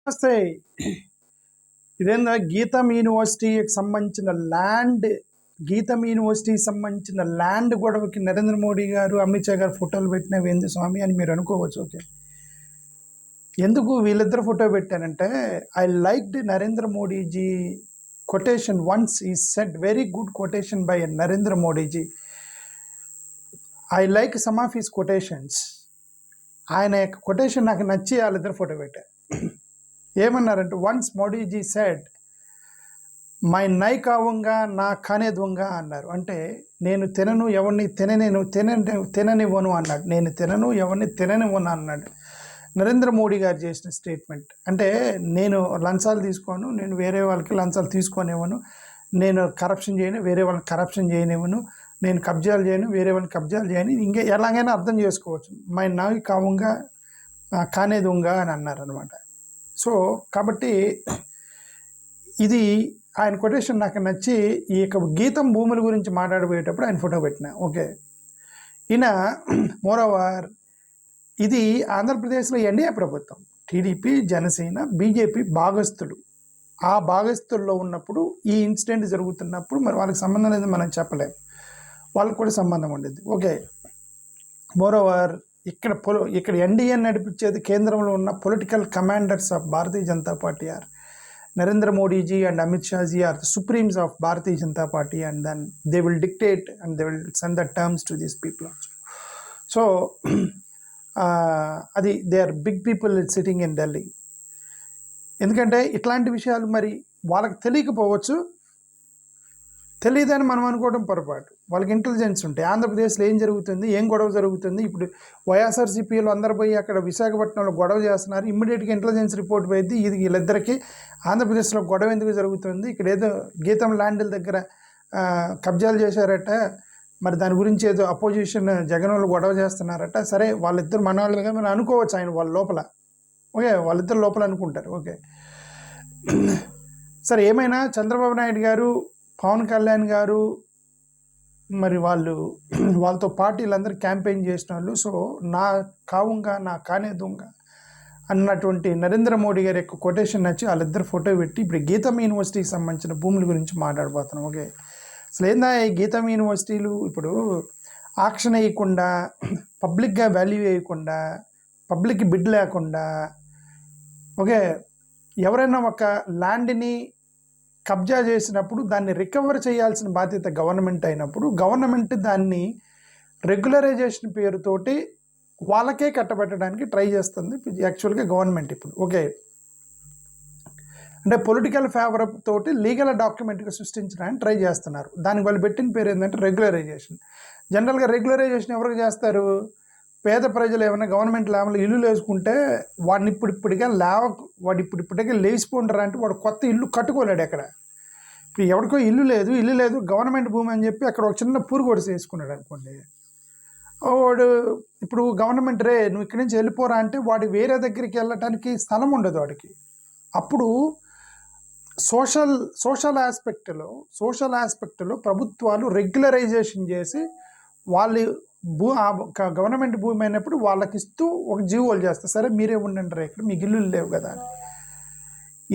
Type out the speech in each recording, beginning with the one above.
నమస్తే. ఇదేందా గీతం యూనివర్సిటీకి సంబంధించిన ల్యాండ్ గొడవకి నరేంద్ర మోడీ గారు అమిత్ షా గారు ఫోటోలు పెట్టినవి ఏంది స్వామి అని మీరు అనుకోవచ్చు. ఓకే, ఎందుకు వీళ్ళిద్దరు ఫోటో పెట్టానంటే I liked Narendra Modiji quotation ones. ఈ set very good quotation by Narendra Modiji. I like some of his quotations. ఆయన యొక్క కొటేషన్ నాకు నచ్చి వాళ్ళిద్దరు ఫోటో పెట్టారు. ఏమన్నారంటే, వన్స్ మోడీజీ సెడ్ మై నై కావంగా నా కానే దొంగ అన్నారు. అంటే నేను తినను ఎవరిని తిననివ్వను అన్నాడు. నేను తినను ఎవరిని తిననివ్వను అన్నాడు నరేంద్ర మోడీ గారు చేసిన స్టేట్మెంట్. అంటే నేను లంచాలు తీసుకోను, నేను వేరే వాళ్ళకి లంచాలు తీసుకొనివ్వను, నేను కరప్షన్ చేయను, వేరే వాళ్ళకి కరప్షన్ చేయనివ్వను, నేను కబ్జాలు చేయను, వేరే వాళ్ళకి కబ్జాలు చేయను. ఇంకా ఎలాగైనా అర్థం చేసుకోవచ్చు. మై నై కావంగా కానే దొంగ అని అన్నారు అనమాట. సో కాబట్టి ఇది ఆయన కొటేషన్ నాకు నచ్చి ఈ యొక్క గీతం భూముల గురించి మాట్లాడబోయేటప్పుడు ఆయన ఫోటో పెట్టిన. ఓకే, ఈయన మోరోవర్ ఇది ఆంధ్రప్రదేశ్లో ఎన్డీఏ ప్రభుత్వం, టీడీపీ, జనసేన, బీజేపీ భాగస్థులు. ఆ భాగస్థుల్లో ఉన్నప్పుడు ఈ ఇన్సిడెంట్ జరుగుతున్నప్పుడు మరి వాళ్ళకి సంబంధం లేదు మనం చెప్పలేము, వాళ్ళకి కూడా సంబంధం ఉండేది. ఓకే, మోరోవర్ ఇక్కడ ఎన్డీఏ నడిపించేది కేంద్రంలో ఉన్న political commanders of Bharatiya Janata Party are Narendra Modiji and Amit Shahji are the supremes of Bharatiya Janata Party, and then they will dictate and they will send the terms to these people also. So అది they are big people sitting in Delhi. ఎందుకంటే ఇట్లాంటి విషయాలు మరి వాళ్ళకి తెలియకపోవచ్చు, తెలియదని మనం అనుకోవడం పొరపాటు. వాళ్ళకి ఇంటెలిజెన్స్ ఉంటాయి. ఆంధ్రప్రదేశ్లో ఏం జరుగుతుంది, ఏం గొడవ జరుగుతుంది, ఇప్పుడు వైఎస్ఆర్సీపీలో అందరు పోయి అక్కడ విశాఖపట్నంలో గొడవ చేస్తున్నారు, ఇమ్మీడియట్గా ఇంటెలిజెన్స్ రిపోర్ట్ పోయింది, ఇది వీళ్ళిద్దరికీ ఆంధ్రప్రదేశ్లో గొడవ ఎందుకు జరుగుతుంది, ఇక్కడ ఏదో గీతం ల్యాండ్ల దగ్గర కబ్జాలు చేశారట, మరి దాని గురించి ఏదో అపోజిషన్ జగన్ వాళ్ళు గొడవ చేస్తున్నారట. సరే, వాళ్ళిద్దరు మనవాళ్ళుగా మనం అనుకోవచ్చు. ఆయన వాళ్ళ లోపల ఓకే, వాళ్ళిద్దరు లోపల అనుకుంటారు. ఓకే, సరే, ఏమైనా చంద్రబాబు నాయుడు గారు, పవన్ కళ్యాణ్ గారు, మరి వాళ్ళతో పార్టీలందరూ క్యాంపెయిన్ చేసిన వాళ్ళు. సో నా కావుగా నా కానే దొంగ అన్నటువంటి నరేంద్ర మోడీ గారి యొక్క కొటేషన్ నచ్చి వాళ్ళిద్దరు ఫోటో పెట్టి ఇప్పుడు గీతం యూనివర్సిటీకి సంబంధించిన భూముల గురించి మాట్లాడబోతున్నాం. ఓకే, అసలు ఏందా ఈ గీతం యూనివర్సిటీలు ఇప్పుడు ఆక్షన్ వేయకుండా, పబ్లిక్గా వాల్యూ వేయకుండా, పబ్లిక్ బిడ్ లేకుండా, ఓకే, ఎవరైనా ఒక ల్యాండ్ని కబ్జా చేసినప్పుడు దాన్ని రికవర్ చేయాల్సిన బాధ్యత గవర్నమెంట్ అయినప్పుడు గవర్నమెంట్ దాన్ని రెగ్యులరైజేషన్ పేరుతోటి వాళ్ళకే కట్టబెట్టడానికి ట్రై చేస్తుంది యాక్చువల్గా గవర్నమెంట్ ఇప్పుడు. ఓకే, అంటే పొలిటికల్ ఫేవర్ తోటి లీగల్ డాక్యుమెంట్గా సృష్టించడానికి ట్రై చేస్తున్నారు. దానికి వాళ్ళు పెట్టిన పేరు ఏంటంటే రెగ్యులరైజేషన్. జనరల్గా రెగ్యులరైజేషన్ ఎవరికి చేస్తారు? పేద ప్రజలు ఏమైనా గవర్నమెంట్ లేవలో ఇల్లు వేసుకుంటే వాడు ఇప్పుడిప్పటికే లేచిపోంటారా అంటే వాడు కొత్త ఇల్లు కట్టుకోలేడు. ఎక్కడ ఇప్పుడు ఎవరికో ఇల్లు లేదు గవర్నమెంట్ భూమి అని చెప్పి అక్కడ ఒక చిన్న పూరు కొడిసి వేసుకున్నాడు అనుకోండి. వాడు ఇప్పుడు గవర్నమెంట్ నువ్వు ఇక్కడి నుంచి వెళ్ళిపోరా అంటే వాడు వేరే దగ్గరికి వెళ్ళటానికి స్థలం ఉండదు వాడికి. అప్పుడు సోషల్ ఆస్పెక్ట్లో ప్రభుత్వాలు రెగ్యులరైజేషన్ చేసి వాళ్ళు గవర్నమెంట్ భూమి అయినప్పుడు వాళ్ళకి ఇస్తూ ఒక జీవోలు చేస్తారు. సరే, మీరే ఉండండి ఇక్కడ, మీకు ఇల్లు లేవు కదా.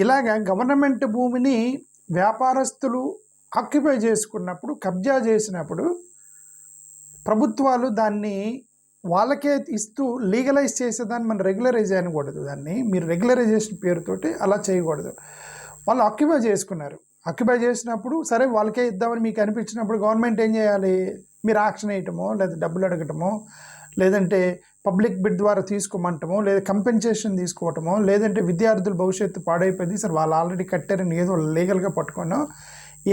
ఇలాగా గవర్నమెంట్ భూమిని వ్యాపారస్తులు ఆక్యుపై చేసుకున్నప్పుడు, కబ్జా చేసినప్పుడు ప్రభుత్వాలు దాన్ని వాళ్ళకే ఇస్తూ లీగలైజ్ చేసేదాన్ని మనం రెగ్యులరైజ్ అనకూడదు. దాన్ని మీరు రెగ్యులరైజేషన్ పేరుతోటి అలా చేయకూడదు. వాళ్ళు ఆక్యుపై చేసుకున్నారు. ఆక్యుపై చేసినప్పుడు సరే వాళ్ళకే ఇద్దామని మీకు అనిపించినప్పుడు గవర్నమెంట్ ఏం చేయాలి? మీరు ఆక్షన్ వేయటమో, లేదా డబ్బులు అడగటమో, లేదంటే పబ్లిక్ బిడ్ ద్వారా తీసుకోమంటమో, లేదా కంపెన్సేషన్ తీసుకోవటమో, లేదంటే విద్యార్థుల భవిష్యత్తు పాడైపోయింది, సరే వాళ్ళు ఆల్రెడీ కట్టారని ఏదో లీగల్గా పట్టుకోనో,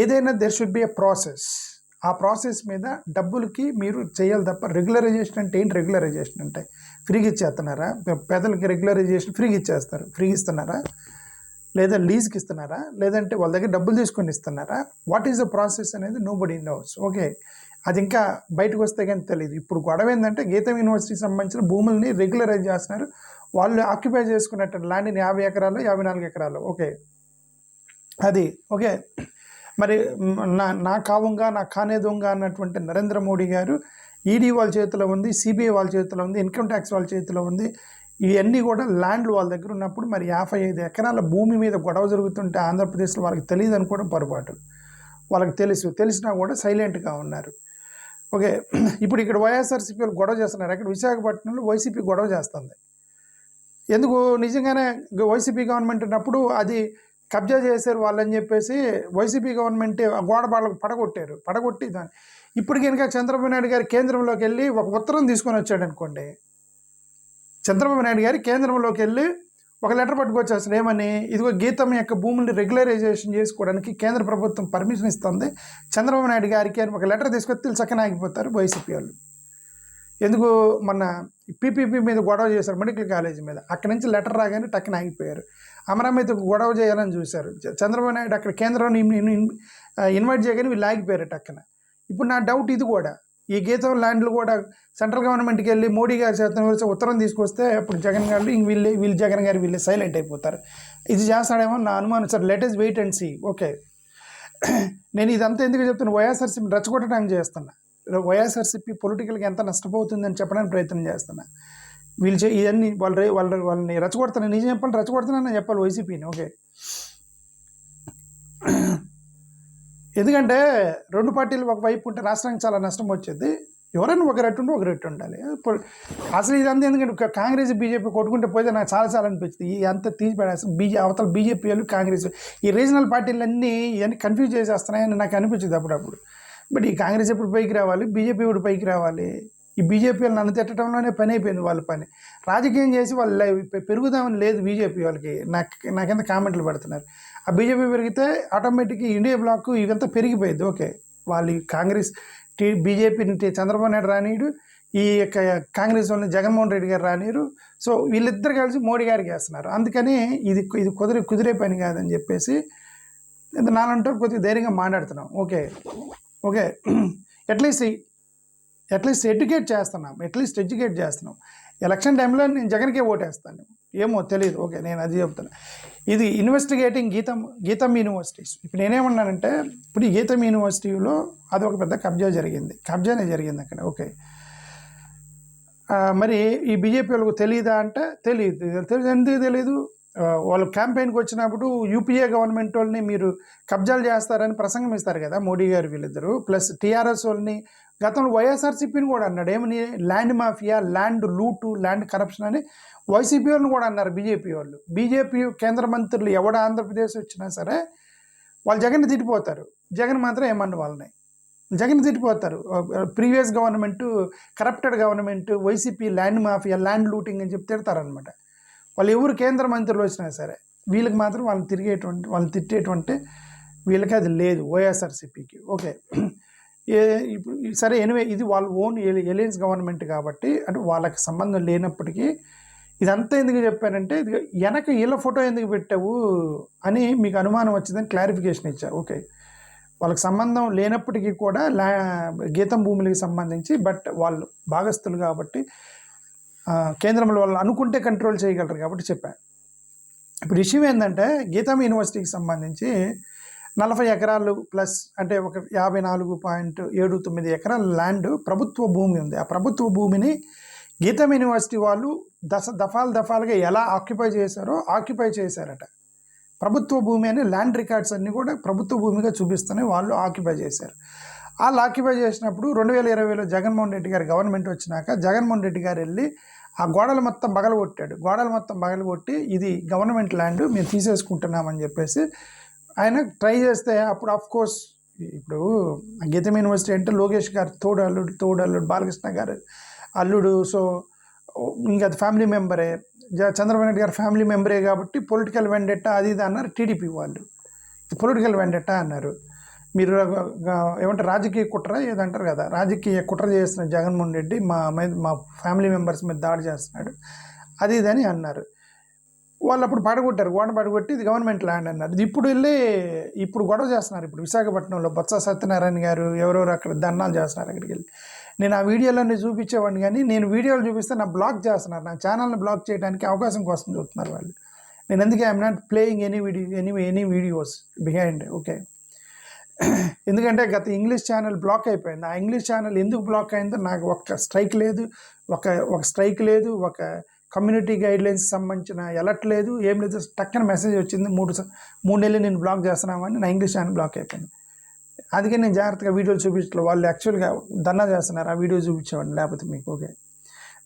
ఏదైనా there should be a process. ఆ ప్రాసెస్ మీద డబ్బులకి మీరు చేయాలి తప్ప రెగ్యులరైజేషన్ అంటే ఏంటి? రెగ్యులరైజేషన్ అంటే ఫ్రీగా ఇచ్చేస్తున్నారా? పేదలకి రెగ్యులరైజేషన్ ఫ్రీగా ఇచ్చేస్తారు. ఫ్రీగా ఇస్తున్నారా? లేదా లీజ్కి ఇస్తున్నారా? లేదంటే వాళ్ళ దగ్గర డబ్బులు తీసుకొని ఇస్తున్నారా? వాట్ ఈస్ ద ప్రాసెస్ అనేది నోబడీ నోస్. ఓకే, అది ఇంకా బయటకు వస్తే కానీ తెలియదు. ఇప్పుడు గొడవ ఏంటంటే గీతం యూనివర్సిటీకి సంబంధించిన భూముల్ని రెగ్యులరైజ్ చేస్తున్నారు. వాళ్ళు ఆక్యుపై చేసుకున్నట్టు ల్యాండ్ని 50 ఎకరాలు 54 ఎకరాలు. ఓకే, అది ఓకే. మరి నా కావుగా నా కానే దొంగ అన్నటువంటి నరేంద్ర మోడీ గారు ఈడీ వాళ్ళ చేతిలో ఉంది, సిబిఐ వాళ్ళ చేతిలో ఉంది, ఇన్కమ్ ట్యాక్స్ వాళ్ళ చేతిలో ఉంది. ఇవన్నీ కూడా ల్యాండ్లు వాళ్ళ దగ్గర ఉన్నప్పుడు మరి 55 ఎకరాల భూమి మీద గొడవ జరుగుతుంటే ఆంధ్రప్రదేశ్లో వాళ్ళకి తెలియదు అనుకోవడం పొరపాటు. వాళ్ళకి తెలిసినా కూడా సైలెంట్గా ఉన్నారు. ఓకే, ఇప్పుడు ఇక్కడ వైఎస్ఆర్సీపీ వాళ్ళు గొడవ చేస్తున్నారు. అక్కడ విశాఖపట్నంలో వైసీపీ గొడవ చేస్తుంది. ఎందుకు? నిజంగానే వైసీపీ గవర్నమెంట్ ఉన్నప్పుడు అది కబ్జా చేశారు వాళ్ళని చెప్పేసి వైసీపీ గవర్నమెంట్ గోడ వాళ్ళకు పడగొట్టి దాన్ని ఇప్పుడు కనుక చంద్రబాబు నాయుడు గారు కేంద్రంలోకి వెళ్ళి ఒక ఉత్తరం తీసుకొని వచ్చాడు అనుకోండి, చంద్రబాబు నాయుడు గారి కేంద్రంలోకి వెళ్ళి ఒక లెటర్ పట్టుకొచ్చేస్తారు. ఏమని? ఇదిగో గీతం యొక్క భూముల్ని రెగ్యులరైజేషన్ చేసుకోవడానికి కేంద్ర ప్రభుత్వం పర్మిషన్ ఇస్తుంది చంద్రబాబు నాయుడు గారికి అని ఒక లెటర్ తీసుకొచ్చి చక్కన ఆగిపోతారు వైసీపీ వాళ్ళు. ఎందుకు? మొన్న పీపీపీ మీద గొడవ చేశారు, మెడికల్ కాలేజీ మీద. అక్కడి నుంచి లెటర్ రాగానే టక్కన ఆగిపోయారు. అమరావతికి గొడవ చేయాలని చూశారు. చంద్రబాబు నాయుడు అక్కడ కేంద్రం ఇన్వైట్ చేయగానే వీళ్ళు ఆగిపోయారు టక్కన. ఇప్పుడు నా డౌట్ ఇది కూడా, ఈ గీతం ల్యాండ్లు కూడా సెంట్రల్ గవర్నమెంట్కి వెళ్ళి మోడీ గారి చేతన ఉత్తరం తీసుకొస్తే అప్పుడు జగన్ గారు వీళ్ళు జగన్ గారు వీళ్ళు సైలెంట్ అయిపోతారు. ఇది చేస్తాడేమో నా అనుమానం. Sir let us wait and see. Okay, నేను ఇదంతా ఎందుకు చెప్తున్నా? వైఎస్ఆర్సీపీ రెచ్చగొట్టడానికి చేస్తున్నా. వైఎస్ఆర్సీపీ పొలిటికల్గా ఎంత నష్టపోతుందని చెప్పడానికి ప్రయత్నం చేస్తున్నా. వీళ్ళు ఇవన్నీ వాళ్ళని రెచ్చగొడుతున్నా. నిజం చెప్పాలి, రెచ్చగొడుతున్నానని చెప్పాలి వైసీపీని. ఓకే, ఎందుకంటే రెండు పార్టీలు ఒకవైపు ఉంటే రాష్ట్రానికి చాలా నష్టం వచ్చేది. ఎవరైనా ఒక రెట్టు ఉండాలి. అసలు ఇదంతా ఎందుకంటే కాంగ్రెస్ బీజేపీ కొట్టుకుంటే పోతే నాకు చాలా అనిపించింది. ఈ అంతా తీసిపడేస్తాను. అవతల బీజేపీ వాళ్ళు కాంగ్రెస్ ఈ రీజనల్ పార్టీలన్నీ ఇవన్నీ కన్ఫ్యూజ్ చేసేస్తున్నాయని నాకు అనిపించింది అప్పుడప్పుడు. బట్ ఈ కాంగ్రెస్ ఎప్పుడు పైకి రావాలి, బీజేపీ ఎప్పుడు పైకి రావాలి? ఈ బీజేపీ వాళ్ళు నన్ను తిట్టడంలోనే పని అయిపోయింది వాళ్ళ పని. రాజకీయం చేసి వాళ్ళు పెరుగుదామని లేదు బీజేపీ వాళ్ళకి. నాకెంత కామెంట్లు పెడుతున్నారు. ఆ బీజేపీ పెరిగితే ఆటోమేటిక్గా ఇండియా బ్లాక్ ఇవంతా పెరిగిపోయింది. ఓకే, వాళ్ళు కాంగ్రెస్ బీజేపీని చంద్రబాబు నాయుడు రానియడు, ఈ యొక్క కాంగ్రెస్ వాళ్ళని జగన్మోహన్ రెడ్డి గారు రానియరు. సో వీళ్ళిద్దరు కలిసి మోడీ గారికి వేస్తున్నారు. అందుకని ఇది కుదిరే పని కాదని చెప్పేసి నాలంటూ కొద్దిగా ధైర్యంగా మాట్లాడుతున్నాం. ఓకే అట్లీస్ట్ ఎడ్యుకేట్ చేస్తున్నాం. ఎలక్షన్ టైంలో నేను జగన్కే ఓటేస్తాను, ఏమో తెలియదు. ఓకే, నేను అది చెప్తాను. ఇది ఇన్వెస్టిగేటింగ్ గీతం యూనివర్సిటీస్. ఇప్పుడు నేనేమన్నానంటే, ఇప్పుడు ఈ గీతం యూనివర్సిటీలో అది ఒక పెద్ద కబ్జానే జరిగింది అక్కడ. ఓకే, మరి ఈ బీజేపీ వాళ్ళకు తెలియదా అంటే తెలియదు. ఎందుకు తెలియదు? వాళ్ళు క్యాంపెయిన్కి వచ్చినప్పుడు యూపీఏ గవర్నమెంట్ వాళ్ళని మీరు కబ్జాలు చేస్తారని ప్రసంగం ఇస్తారు కదా మోడీ గారు వీళ్ళిద్దరూ. ప్లస్ టీఆర్ఎస్ వాళ్ళని గతంలో వైఎస్ఆర్సీపీని కూడా అన్నాడు. ఏమని? Land mafia, land loot, land corruption అని వైసీపీ వాళ్ళని కూడా అన్నారు బీజేపీ వాళ్ళు. బీజేపీ కేంద్ర మంత్రులు ఎవడ ఆంధ్రప్రదేశ్ వచ్చినా సరే వాళ్ళు జగన్ తిట్టిపోతారు. జగన్ మాత్రం ఏమన్నా వాళ్ళని జగన్ తిట్టిపోతారు. Previous government corrupted government, YCP land mafia, land looting అని చెప్పి తిడతారనమాట. వాళ్ళు ఎవరు కేంద్ర మంత్రులు వచ్చినా సరే వీళ్ళకి మాత్రం వాళ్ళని తిట్టేటువంటి వీళ్ళకి అది లేదు వైఎస్ఆర్సీపీకి. ఓకే, ఇప్పుడు సరే ఎనివే ఇది వాళ్ళ ఓన్ ఎలియన్స్ గవర్నమెంట్ కాబట్టి అంటే వాళ్ళకి సంబంధం లేనప్పటికీ ఇదంతా ఎందుకు చెప్పానంటే, ఇది వెనక వీళ్ళ ఫోటో ఎందుకు పెట్టావు అని మీకు అనుమానం వచ్చిందని క్లారిఫికేషన్ ఇచ్చారు. ఓకే, వాళ్ళకి సంబంధం లేనప్పటికీ కూడా గీతం భూములకి సంబంధించి బట్ వాళ్ళు భాగస్తులు కాబట్టి కేంద్రంలో వాళ్ళు అనుకుంటే కంట్రోల్ చేయగలరు కాబట్టి చెప్పాను. ఇప్పుడు విషయం ఏంటంటే, గీతం యూనివర్సిటీకి సంబంధించి 40 ఎకరాలు ప్లస్ అంటే ఒక 54.79 ఎకరాల ల్యాండ్ ప్రభుత్వ భూమి ఉంది. ఆ ప్రభుత్వ భూమిని గీతం యూనివర్సిటీ వాళ్ళు దఫాలుగా ఎలా ఆక్యుపై చేశారట. ప్రభుత్వ భూమి అని ల్యాండ్ రికార్డ్స్ అన్నీ కూడా ప్రభుత్వ భూమిగా చూపిస్తూనే వాళ్ళు ఆక్యుపై చేశారు. వాళ్ళు ఆక్యుపై చేసినప్పుడు 2020లో జగన్మోహన్ రెడ్డి గారు గవర్నమెంట్ వచ్చినాక జగన్మోహన్ రెడ్డి గారు వెళ్ళి ఆ గోడలు మొత్తం పగలగొట్టి ఇది గవర్నమెంట్ ల్యాండ్ మేము తీసేసుకుంటున్నామని చెప్పేసి ఆయన ట్రై చేస్తే అప్పుడు ఆఫ్కోర్స్ ఇప్పుడు గీతం యూనివర్సిటీ అంటే లోకేష్ గారు తోడల్లుడు బాలకృష్ణ గారు అల్లుడు. సో ఇంకా అది ఫ్యామిలీ మెంబరే, చంద్రబాబు నాయుడు గారు ఫ్యామిలీ మెంబరే కాబట్టి పొలిటికల్ వెండెట్టా అది ఇది అన్నారు టీడీపీ వాళ్ళు. పొలిటికల్ వెండెట్టా అన్నారు. మీరు ఏమంటారు రాజకీయ కుట్ర ఏదంటారు కదా, రాజకీయ కుట్ర చేస్తున్న జగన్మోహన్ రెడ్డి మా ఫ్యామిలీ మెంబర్స్ మీద దాడి చేస్తున్నాడు అది ఇదని అన్నారు. వాళ్ళు అప్పుడు గోడ పడగొట్టి ఇది గవర్నమెంట్ ల్యాండ్ అన్నారు. ఇప్పుడు గొడవ చేస్తున్నారు. ఇప్పుడు విశాఖపట్నంలో బొత్స సత్యనారాయణ గారు ఎవరెవరు అక్కడ ధర్నాలు చేస్తున్నారు. అక్కడికి వెళ్ళి నేను ఆ వీడియోలన్నీ చూపించేవాడిని, కానీ నేను వీడియోలు చూపిస్తే నా బ్లాక్ చేస్తున్నారు. నా ఛానల్ని బ్లాక్ చేయడానికి అవకాశం కోసం చూస్తున్నారు వాళ్ళు. నేను అందుకే I'm not playing any videos behind. Okay, ఎందుకంటే గత ఇంగ్లీష్ ఛానల్ బ్లాక్ అయిపోయింది. ఆ ఇంగ్లీష్ ఛానల్ ఎందుకు బ్లాక్ అయిందో నాకు ఒక స్ట్రైక్ లేదు, ఒక కమ్యూనిటీ గైడ్లైన్స్ సంబంధించిన అలర్ట్ లేదు, ఏం లేదు. టక్కన మెసేజ్ వచ్చింది, 3 నెలలు నేను బ్లాక్ చేస్తున్నామని. నా ఇంగ్లీష్ ఛానల్ బ్లాక్ అయిపోయింది. అందుకే నేను జాగ్రత్తగా వీడియోలు చూపించలేదు. వాళ్ళు యాక్చువల్గా ధర్నా చేస్తున్నారు, ఆ వీడియో చూపించేవాడిని లేకపోతే మీకు. ఓకే,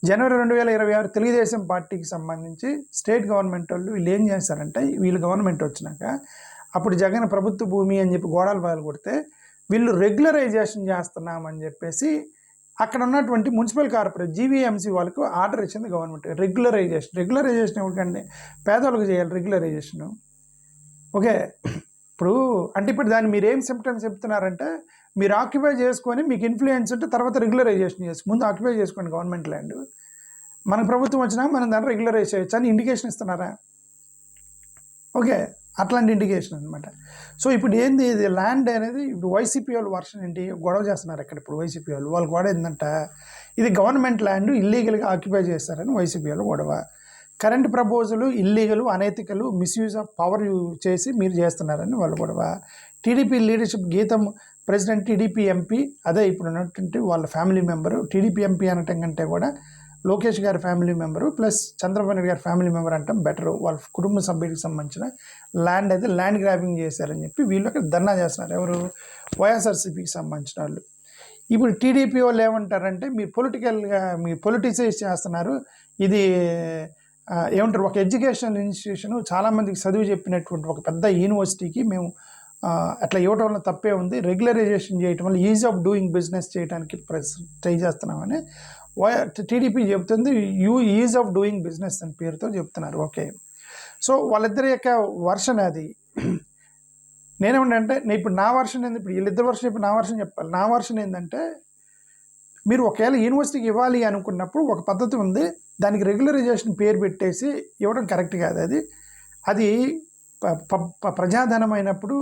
జనవరి 2026 తెలుగుదేశం పార్టీకి సంబంధించి స్టేట్ గవర్నమెంట్ వాళ్ళు వీళ్ళు ఏం చేస్తారంటే, వీళ్ళు గవర్నమెంట్ వచ్చినాక అప్పుడు జగన్ ప్రభుత్వ భూమి అని చెప్పి గోడలు పగలు కొడితే వీళ్ళు రెగ్యులరైజేషన్ చేస్తున్నామని చెప్పేసి అక్కడ ఉన్నటువంటి మున్సిపల్ కార్పొరేట్ జీవీఎంసీ వాళ్ళకు ఆర్డర్ ఇచ్చింది గవర్నమెంట్. రెగ్యులరైజేషన్ ఎవరికండి? పేదవాళ్ళకి చేయాలి రెగ్యులరైజేషను. ఓకే, ఇప్పుడు దాన్ని మీరు ఏం సిమ్టమ్స్ చెప్తున్నారంటే, మీరు ఆక్యుపై చేసుకొని మీకు ఇన్ఫ్లుయెన్స్ ఉంటే తర్వాత రెగ్యులరైజేషన్ చేసి, ముందు ఆక్యుపై చేసుకోండి గవర్నమెంట్ ల్యాండ్. మన ప్రభుత్వం వచ్చినా మనం దాన్ని రెగ్యులరైజ్ చేయొచ్చు అని ఇండికేషన్ ఇస్తున్నారా? ఓకే, అట్లాంటి ఇండికేషన్ అనమాట. సో ఇప్పుడు ఏంది ఇది ల్యాండ్ అనేది, ఇప్పుడు వైసీపీ వాళ్ళు వర్షన్ ఏంటి గొడవ చేస్తున్నారు ఇక్కడ. ఇప్పుడు వైసీపీ వాళ్ళు గొడవ ఏంటంటే, ఇది గవర్నమెంట్ ల్యాండ్ ఇల్లీగల్గా ఆక్యుపై చేస్తారని వైసీపీ వాళ్ళు గొడవ. కరెంట్ ప్రపోజల్ ఇల్లీగలు, అనైతికలు, మిస్యూజ్ ఆఫ్ పవర్ చేసి మీరు చేస్తున్నారని వాళ్ళు గొడవ. TDP leadership Gitam president TDP MP, అదే ఇప్పుడు ఉన్నటువంటి వాళ్ళ ఫ్యామిలీ మెంబరు. టీడీపీ ఎంపీ అనటం కంటే కూడా లోకేష్ గారి family member plus Chandrababu Naidu గారి ఫ్యామిలీ మెంబర్ అంటాం బెటరు. వాళ్ళ కుటుంబ సభ్యులకు సంబంధించిన ల్యాండ్ అయితే ల్యాండ్ గ్రాబింగ్ చేశారని చెప్పి వీళ్ళు అక్కడ ధర్నా చేస్తున్నారు. ఎవరు? వైఎస్ఆర్సీపీకి సంబంధించిన వాళ్ళు. ఇప్పుడు టీడీపీ వాళ్ళు ఏమంటారంటే, మీరు పొలిటికల్గా మీరు పొలిటిసైజ్ చేస్తున్నారు, ఇది ఏమంటారు, ఒక ఎడ్యుకేషన్ ఇన్స్టిట్యూషన్ చాలామందికి చదువు చెప్పినటువంటి ఒక పెద్ద యూనివర్సిటీకి మేము అట్లా ఇవ్వటం వల్ల తప్పే ఉంది, రెగ్యులరైజేషన్ చేయటం వల్ల ఈజ్ ఆఫ్ డూయింగ్ బిజినెస్ చేయడానికి ట్రై చేస్తున్నామని టీడీపీ చెప్తుంది. ఈజ్ ఆఫ్ డూయింగ్ బిజినెస్ అని పేరుతో చెప్తున్నారు. ఓకే, సో వాళ్ళిద్దరి యొక్క వర్షన్ అది. నేనేమంటే ఇప్పుడు నా వర్షన్ ఏంది, ఇప్పుడు వీళ్ళిద్దరు వర్షన్ ఇప్పుడు నా వర్షన్ చెప్పాలి. నా వర్షన్ ఏంటంటే, మీరు ఒకవేళ యూనివర్సిటీకి ఇవ్వాలి అనుకున్నప్పుడు ఒక పద్ధతి ఉంది, దానికి రెగ్యులరైజేషన్ పేరు పెట్టేసి ఇవ్వడం కరెక్ట్ కాదు. అది ప్రజాధనం అయినప్పుడు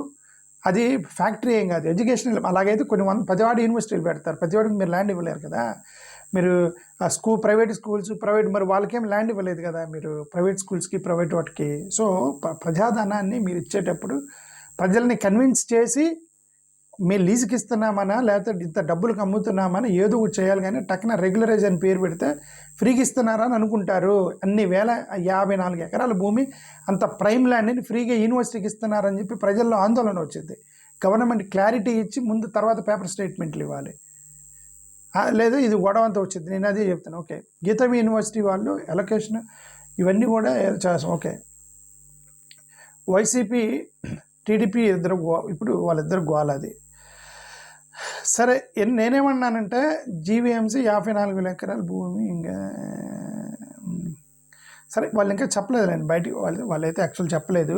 అది ఫ్యాక్టరీ ఏం కాదు, ఎడ్యుకేషనల్. అలాగైతే కొన్ని 10 యూనివర్సిటీలు పెడతారు, 10 మీరు ల్యాండ్ ఇవ్వలేరు కదా. మీరు ప్రైవేట్ స్కూల్స్ మరి వాళ్ళకేం ల్యాండ్ ఇవ్వలేదు కదా మీరు, ప్రైవేట్ స్కూల్స్కి ప్రైవేట్ వాటికి. సో ప్రజాధనాన్ని మీరు ఇచ్చేటప్పుడు ప్రజల్ని కన్విన్స్ చేసి మేము లీజుకి ఇస్తున్నామనా లేకపోతే ఇంత డబ్బులకు అమ్ముతున్నామని ఏదో ఒకటి చేయాలి. కానీ టక్కున రెగ్యులరైజ్ అని పేరు పెడితే ఫ్రీకి ఇస్తున్నారా అని అనుకుంటారు. అన్ని 54 ఎకరాల భూమి, అంత ప్రైమ్ ల్యాండ్ని ఫ్రీగా యూనివర్సిటీకి ఇస్తున్నారని చెప్పి ప్రజల్లో ఆందోళన వచ్చింది. గవర్నమెంట్ క్లారిటీ ఇచ్చి ముందు తర్వాత పేపర్ స్టేట్మెంట్లు ఇవ్వాలి. లేదా ఇది గొడవ అంతా వచ్చింది. నేను అదే చెప్తాను. ఓకే, గీతం యూనివర్సిటీ వాళ్ళు ఎలొకేషన్ ఇవన్నీ కూడా చేస్తాం. ఓకే, వైసీపీ టీడీపీ ఇప్పుడు వాళ్ళిద్దరు గోల అది. సరే, నేనేమన్నానంటే జీవీఎంసీ 54,000 ఎకరాల భూమి ఇంకా సరే, వాళ్ళు ఇంకా చెప్పలేదులేండి బయటికి. వాళ్ళైతే యాక్చువల్ చెప్పలేదు,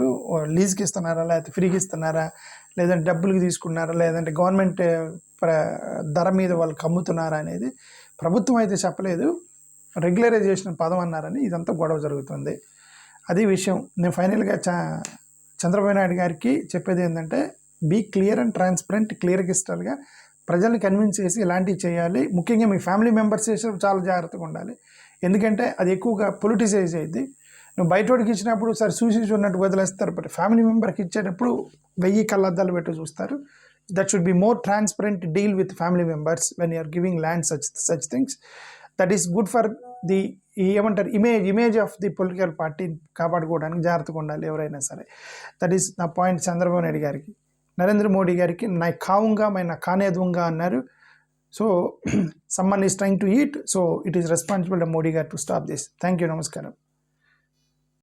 లీజ్కి ఇస్తున్నారా లేకపోతే ఫ్రీకి ఇస్తున్నారా, లేదంటే డబ్బులకి తీసుకున్నారా, లేదంటే గవర్నమెంట్ ధర మీద వాళ్ళకి అమ్ముతున్నారా అనేది ప్రభుత్వం అయితే చెప్పలేదు. రెగ్యులరైజేషన్ పదం అన్నారని ఇదంతా గొడవ జరుగుతుంది. అది విషయం. నేను ఫైనల్గా చంద్రబాబు నాయుడు గారికి చెప్పేది ఏంటంటే, be clear and transparent, clear క్రిస్టల్గా ప్రజల్ని కన్విన్స్ చేసి ఇలాంటివి చేయాలి. ముఖ్యంగా మీ ఫ్యామిలీ మెంబర్స్ చేసినప్పుడు చాలా జాగ్రత్తగా ఉండాలి. ఎందుకంటే అది ఎక్కువగా పొలిటిసైజ్ అయింది. నువ్వు బయటోడికి ఇచ్చినప్పుడు సరే చూసి ఉన్నట్టు వదిలేస్తారు, బట్ ఫ్యామిలీ మెంబర్కి ఇచ్చేటప్పుడు 1000 కళ్ళద్దాలు పెట్టి చూస్తారు. That should be more transparent deal with family members when you're giving land such things. That is good for the ఏమంటారు ఇమేజ్ ఆఫ్ ది పొలిటికల్ పార్టీని కాపాడుకోవడానికి జాగ్రత్తగా ఉండాలి ఎవరైనా సరే. దట్ ఈస్ నా పాయింట్. చంద్రబాబు నాయుడు గారికి, నరేంద్ర మోడీ గారికి నా ఖావుంగా నా ఖానే దూంగా అన్నారు. So someone is trying to eat, so it is responsible of Modi గారు to stop this. Thank you. నమస్కారం.